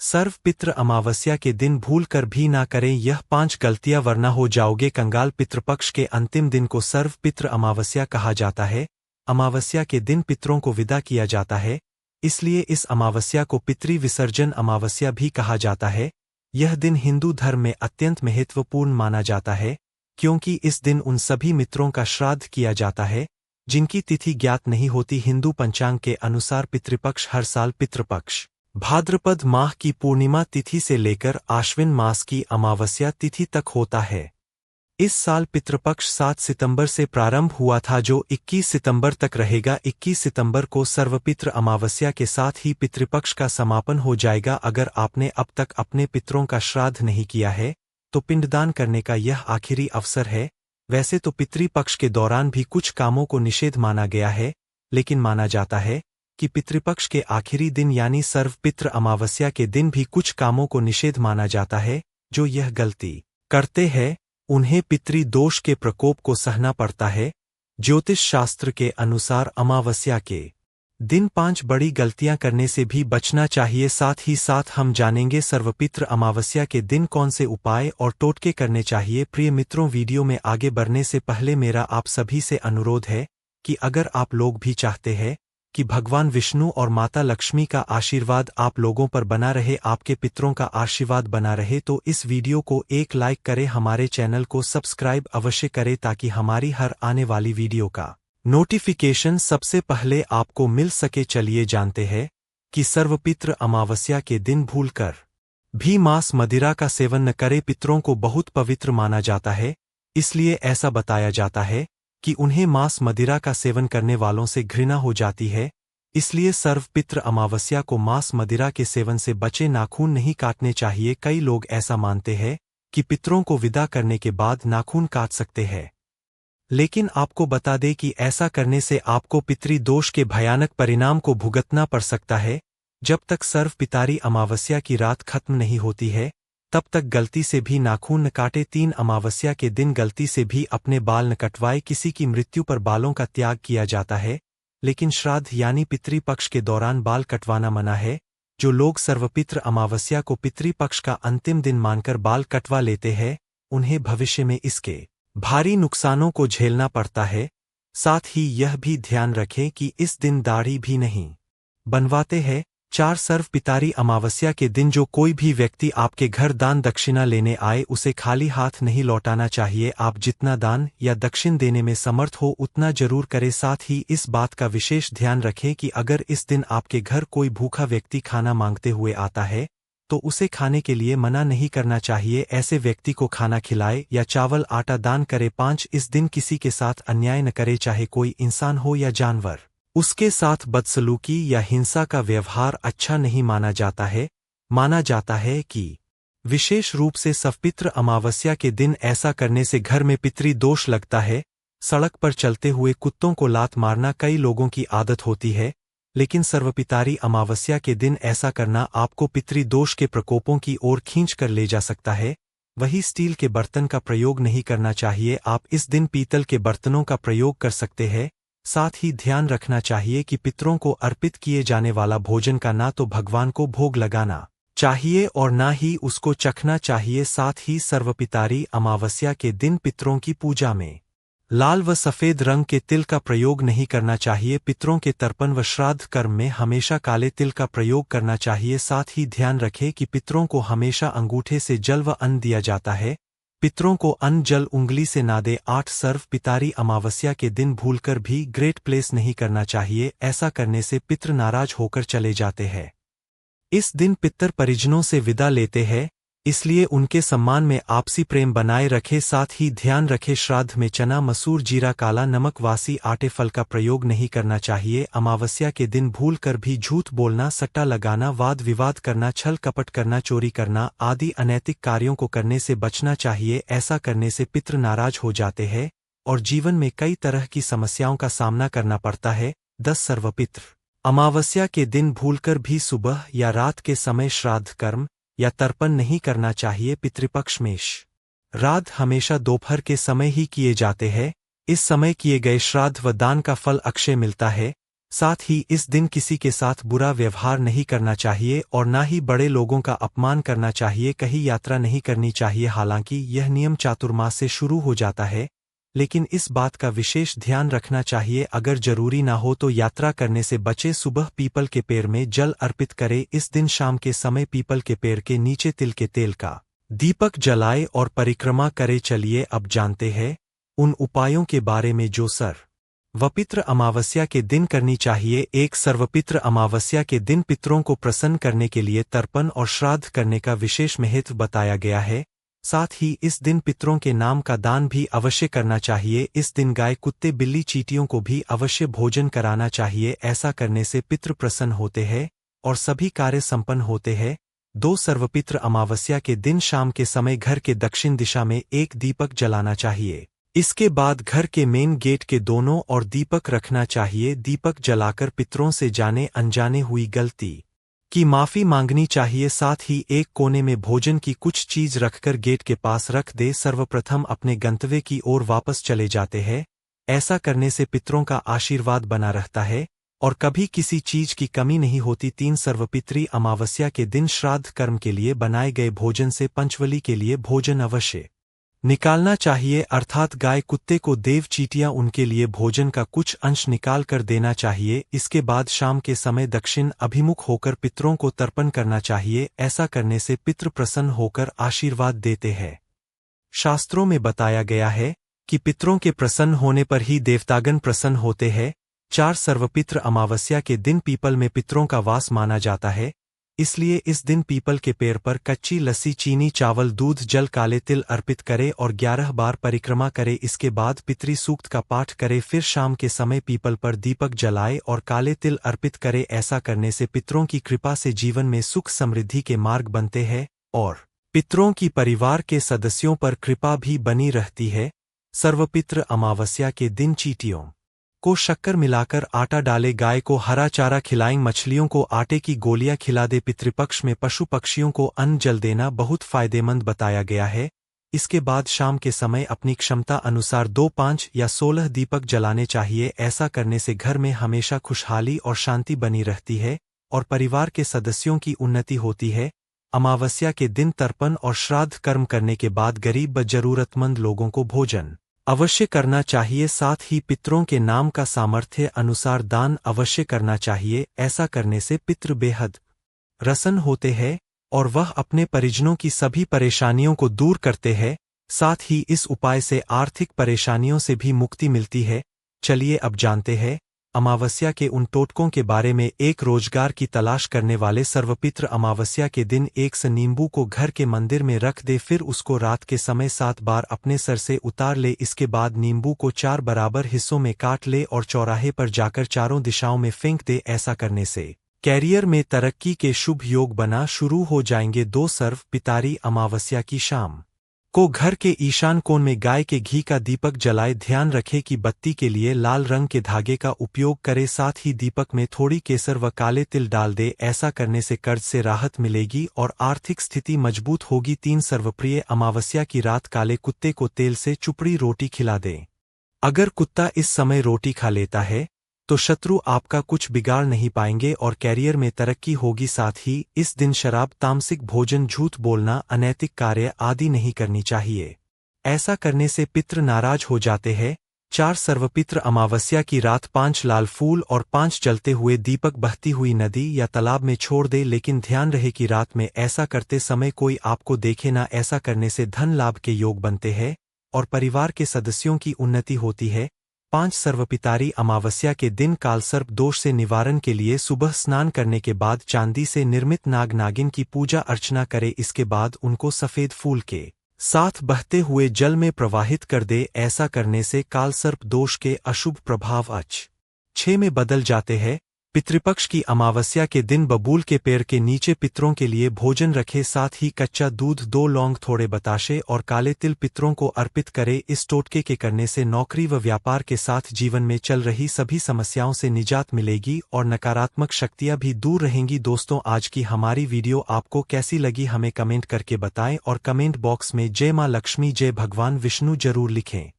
सर्वपित्र अमावस्या के दिन भूल कर भी ना करें यह 5 गलतियां वरना हो जाओगे कंगाल। पितृपक्ष के अंतिम दिन को सर्वपित्र अमावस्या कहा जाता है। अमावस्या के दिन पितरों को विदा किया जाता है, इसलिए इस अमावस्या को पितृ विसर्जन अमावस्या भी कहा जाता है। यह दिन हिंदू धर्म में अत्यंत महत्वपूर्ण माना जाता है, क्योंकि इस दिन उन सभी मित्रों का श्राद्ध किया जाता है जिनकी तिथि ज्ञात नहीं होती। हिंदू पंचांग के अनुसार पितृपक्ष हर साल पितृपक्ष भाद्रपद माह की पूर्णिमा तिथि से लेकर आश्विन मास की अमावस्या तिथि तक होता है। इस साल पितृपक्ष 7 सितंबर से प्रारंभ हुआ था जो 21 सितंबर तक रहेगा। 21 सितंबर को सर्वपित्र अमावस्या के साथ ही पितृपक्ष का समापन हो जाएगा। अगर आपने अब तक अपने पितरों का श्राद्ध नहीं किया है तो पिंडदान करने का यह आखिरी अवसर है। वैसे तो पितृपक्ष के दौरान भी कुछ कामों को निषेध माना गया है, लेकिन माना जाता है कि पितृपक्ष के आखिरी दिन यानी सर्वपित्र अमावस्या के दिन भी कुछ कामों को निषेध माना जाता है। जो यह गलती करते हैं उन्हें पितृदोष के प्रकोप को सहना पड़ता है। ज्योतिष शास्त्र के अनुसार अमावस्या के दिन 5 बड़ी गलतियां करने से भी बचना चाहिए। साथ ही साथ हम जानेंगे सर्वपित्र अमावस्या के दिन कौन से उपाय और टोटके करने चाहिए। प्रिय मित्रों, वीडियो में आगे बढ़ने से पहले मेरा आप सभी से अनुरोध है कि अगर आप लोग भी चाहते हैं कि भगवान विष्णु और माता लक्ष्मी का आशीर्वाद आप लोगों पर बना रहे, आपके पितरों का आशीर्वाद बना रहे, तो इस वीडियो को एक लाइक करें, हमारे चैनल को सब्सक्राइब अवश्य करें ताकि हमारी हर आने वाली वीडियो का नोटिफिकेशन सबसे पहले आपको मिल सके। चलिए जानते हैं कि सर्वपित्र अमावस्या के दिन भूलकर भी मांस मदिरा का सेवन न करें। पितरों को बहुत पवित्र माना जाता है, इसलिए ऐसा बताया जाता है कि उन्हें मांस मदिरा का सेवन करने वालों से घृणा हो जाती है। इसलिए सर्वपित्र अमावस्या को मांस मदिरा के सेवन से बचे, नाखून नहीं काटने चाहिए। कई लोग ऐसा मानते हैं कि पितरों को विदा करने के बाद नाखून काट सकते हैं, लेकिन आपको बता दें कि ऐसा करने से आपको पितृदोष के भयानक परिणाम को भुगतना पड़ सकता है। जब तक सर्वपितारी अमावस्या की रात खत्म नहीं होती है तब तक गलती से भी नाखून न काटे। 3 अमावस्या के दिन गलती से भी अपने बाल न कटवाए। किसी की मृत्यु पर बालों का त्याग किया जाता है, लेकिन श्राद्ध यानी पितृपक्ष के दौरान बाल कटवाना मना है। जो लोग सर्वपित्र अमावस्या को पितृपक्ष का अंतिम दिन मानकर बाल कटवा लेते हैं उन्हें भविष्य में इसके भारी नुकसानों को झेलना पड़ता है। साथ ही यह भी ध्यान रखें कि इस दिन दाढ़ी भी नहीं बनवाते हैं। 4 सर्वपितारी अमावस्या के दिन जो कोई भी व्यक्ति आपके घर दान दक्षिणा लेने आए उसे खाली हाथ नहीं लौटाना चाहिए। आप जितना दान या दक्षिण देने में समर्थ हो उतना जरूर करें। साथ ही इस बात का विशेष ध्यान रखें कि अगर इस दिन आपके घर कोई भूखा व्यक्ति खाना मांगते हुए आता है तो उसे खाने के लिए मना नहीं करना चाहिए। ऐसे व्यक्ति को खाना खिलाए या चावल आटा दान करे। 5 इस दिन किसी के साथ अन्याय न करे, चाहे कोई इंसान हो या जानवर। उसके साथ बदसलूकी या हिंसा का व्यवहार अच्छा नहीं माना जाता है। माना जाता है कि विशेष रूप से सर्वपित्र अमावस्या के दिन ऐसा करने से घर में पितृदोष लगता है। सड़क पर चलते हुए कुत्तों को लात मारना कई लोगों की आदत होती है, लेकिन सर्वपितारी अमावस्या के दिन ऐसा करना आपको पितृदोष के प्रकोपों की ओर खींच कर ले जा सकता है। वही स्टील के बर्तन का प्रयोग नहीं करना चाहिए। आप इस दिन पीतल के बर्तनों का प्रयोग कर सकते हैं। साथ ही ध्यान रखना चाहिए कि पितरों को अर्पित किए जाने वाला भोजन का ना तो भगवान को भोग लगाना चाहिए और ना ही उसको चखना चाहिए। साथ ही सर्वपितारी अमावस्या के दिन पितरों की पूजा में लाल व सफेद रंग के तिल का प्रयोग नहीं करना चाहिए। पितरों के तर्पण व श्राद्ध कर्म में हमेशा काले तिल का प्रयोग करना चाहिए। साथ ही ध्यान रखें कि पितरों को हमेशा अंगूठे से जल व अन्न दिया जाता है। पितरों को अन्न जल उंगली से ना दे। 8 सर्वपितारी अमावस्या के दिन भूलकर भी ग्रेट प्लेस नहीं करना चाहिए। ऐसा करने से पितृ नाराज होकर चले जाते हैं। इस दिन पितर परिजनों से विदा लेते हैं, इसलिए उनके सम्मान में आपसी प्रेम बनाए रखें। साथ ही ध्यान रखें श्राद्ध में चना मसूर जीरा काला नमक वासी आटे फल का प्रयोग नहीं करना चाहिए। अमावस्या के दिन भूल कर भी झूठ बोलना, सट्टा लगाना, वाद विवाद करना, छल कपट करना, चोरी करना आदि अनैतिक कार्यों को करने से बचना चाहिए। ऐसा करने से पितृ नाराज हो जाते हैं और जीवन में कई तरह की समस्याओं का सामना करना पड़ता है। 10 सर्वपित्र अमावस्या के दिन भूलकर भी सुबह या रात के समय श्राद्ध कर्म या तर्पण नहीं करना चाहिए। पितृपक्ष में श्राद्ध हमेशा दोपहर के समय ही किए जाते हैं। इस समय किए गए श्राद्ध व दान का फल अक्षय मिलता है। साथ ही इस दिन किसी के साथ बुरा व्यवहार नहीं करना चाहिए और ना ही बड़े लोगों का अपमान करना चाहिए। कहीं यात्रा नहीं करनी चाहिए। हालांकि यह नियम चातुर्मास से शुरू हो जाता है, लेकिन इस बात का विशेष ध्यान रखना चाहिए अगर जरूरी ना हो तो यात्रा करने से बचे। सुबह पीपल के पेड़ में जल अर्पित करें। इस दिन शाम के समय पीपल के पेड़ के नीचे तिल के तेल का दीपक जलाए और परिक्रमा करे। चलिए अब जानते हैं उन उपायों के बारे में जो सर्वपित्र अमावस्या के दिन करनी चाहिए। एक सर्वपित्र अमावस्या के दिन पितरों को प्रसन्न करने के लिए तर्पण और श्राद्ध करने का विशेष महत्व बताया गया है। साथ ही इस दिन पितरों के नाम का दान भी अवश्य करना चाहिए। इस दिन गाय, कुत्ते, बिल्ली, चींटियों को भी अवश्य भोजन कराना चाहिए। ऐसा करने से पितृ प्रसन्न होते हैं और सभी कार्य संपन्न होते हैं। दो सर्वपित्र अमावस्या के दिन शाम के समय घर के दक्षिण दिशा में एक दीपक जलाना चाहिए। इसके बाद घर के मेन गेट के दोनों ओर दीपक रखना चाहिए। दीपक जलाकर पितरों से जाने अनजाने हुई गलती की माफी मांगनी चाहिए। साथ ही एक कोने में भोजन की कुछ चीज रखकर गेट के पास रख दे। सर्वप्रथम अपने गंतव्य की ओर वापस चले जाते हैं। ऐसा करने से पितरों का आशीर्वाद बना रहता है और कभी किसी चीज की कमी नहीं होती। तीन सर्वपित्री अमावस्या के दिन श्राद्ध कर्म के लिए बनाए गए भोजन से पंचवली के लिए भोजन अवश्य निकालना चाहिए, अर्थात गाय, कुत्ते को देव, चींटियां, उनके लिए भोजन का कुछ अंश निकाल कर देना चाहिए। इसके बाद शाम के समय दक्षिण अभिमुख होकर पितरों को तर्पण करना चाहिए। ऐसा करने से पितृ प्रसन्न होकर आशीर्वाद देते हैं। शास्त्रों में बताया गया है कि पितरों के प्रसन्न होने पर ही देवतागण प्रसन्न होते हैं। चार सर्वपित्र अमावस्या के दिन पीपल में पितरों का वास माना जाता है, इसलिए इस दिन पीपल के पेड़ पर कच्ची लस्सी, चीनी, चावल, दूध, जल, काले तिल अर्पित करे और 11 बार परिक्रमा करे। इसके बाद पितृ सूक्त का पाठ करे। फिर शाम के समय पीपल पर दीपक जलाए और काले तिल अर्पित करे। ऐसा करने से पितरों की कृपा से जीवन में सुख समृद्धि के मार्ग बनते हैं और पितरों की परिवार के सदस्यों पर कृपा भी बनी रहती है। सर्वपित्र अमावस्या के दिन चींटियों को शक्कर मिलाकर आटा डाले, गाय को हरा चारा खिलाएं, मछलियों को आटे की गोलियां खिला दे। पितृपक्ष में पशु पक्षियों को अन्न जल देना बहुत फायदेमंद बताया गया है। इसके बाद शाम के समय अपनी क्षमता अनुसार 2, 5 या 16 दीपक जलाने चाहिए। ऐसा करने से घर में हमेशा खुशहाली और शांति बनी रहती है और परिवार के सदस्यों की उन्नति होती है। अमावस्या के दिन तर्पण और श्राद्ध कर्म करने के बाद गरीब व जरूरतमंद लोगों को भोजन अवश्य करना चाहिए। साथ ही पितरों के नाम का सामर्थ्य अनुसार दान अवश्य करना चाहिए। ऐसा करने से पितृ बेहद प्रसन्न होते हैं और वह अपने परिजनों की सभी परेशानियों को दूर करते हैं। साथ ही इस उपाय से आर्थिक परेशानियों से भी मुक्ति मिलती है। चलिए अब जानते हैं अमावस्या के उन टोटकों के बारे में। एक, रोजगार की तलाश करने वाले सर्वपित्र अमावस्या के दिन एक नींबू को घर के मंदिर में रख दे, फिर उसको रात के समय 7 बार अपने सर से उतार ले। इसके बाद नींबू को 4 बराबर हिस्सों में काट ले और चौराहे पर जाकर चारों दिशाओं में फेंक दे। ऐसा करने से कैरियर में तरक्की के शुभ योग बना शुरू हो जाएंगे। 2, सर्वपितारी अमावस्या की शाम को घर के ईशान कोण में गाय के घी का दीपक जलाए। ध्यान रखें कि बत्ती के लिए लाल रंग के धागे का उपयोग करे। साथ ही दीपक में थोड़ी केसर व काले तिल डाल दे। ऐसा करने से कर्ज से राहत मिलेगी और आर्थिक स्थिति मजबूत होगी। 3, सर्वप्रिय अमावस्या की रात काले कुत्ते को तेल से चुपड़ी रोटी खिला दें। अगर कुत्ता इस समय रोटी खा लेता है तो शत्रु आपका कुछ बिगाड़ नहीं पाएंगे और कैरियर में तरक्की होगी। साथ ही इस दिन शराब, तामसिक भोजन, झूठ बोलना, अनैतिक कार्य आदि नहीं करनी चाहिए। ऐसा करने से पितृ नाराज हो जाते हैं। 4, सर्वपित्र अमावस्या की रात 5 लाल फूल और 5 जलते हुए दीपक बहती हुई नदी या तालाब में छोड़ दे, लेकिन ध्यान रहे कि रात में ऐसा करते समय कोई आपको देखे ना। ऐसा करने से धन लाभ के योग बनते हैं और परिवार के सदस्यों की उन्नति होती है। 5, सर्वपितारी अमावस्या के दिन कालसर्प दोष से निवारण के लिए सुबह स्नान करने के बाद चांदी से निर्मित नाग नागिन की पूजा अर्चना करे। इसके बाद उनको सफेद फूल के साथ बहते हुए जल में प्रवाहित कर दे। ऐसा करने से कालसर्प दोष के अशुभ प्रभाव अच्छे में बदल जाते हैं। पितृपक्ष की अमावस्या के दिन बबूल के पेड़ के नीचे पितरों के लिए भोजन रखे। साथ ही कच्चा दूध, 2 लौंग, थोड़े बताशे और काले तिल पितरों को अर्पित करे। इस टोटके के करने से नौकरी व व्यापार के साथ जीवन में चल रही सभी समस्याओं से निजात मिलेगी और नकारात्मक शक्तियां भी दूर रहेंगी। दोस्तों, आज की हमारी वीडियो आपको कैसी लगी हमें कमेंट करके बताएं और कमेंट बॉक्स में जय मां लक्ष्मी, जय भगवान विष्णु जरूर लिखें।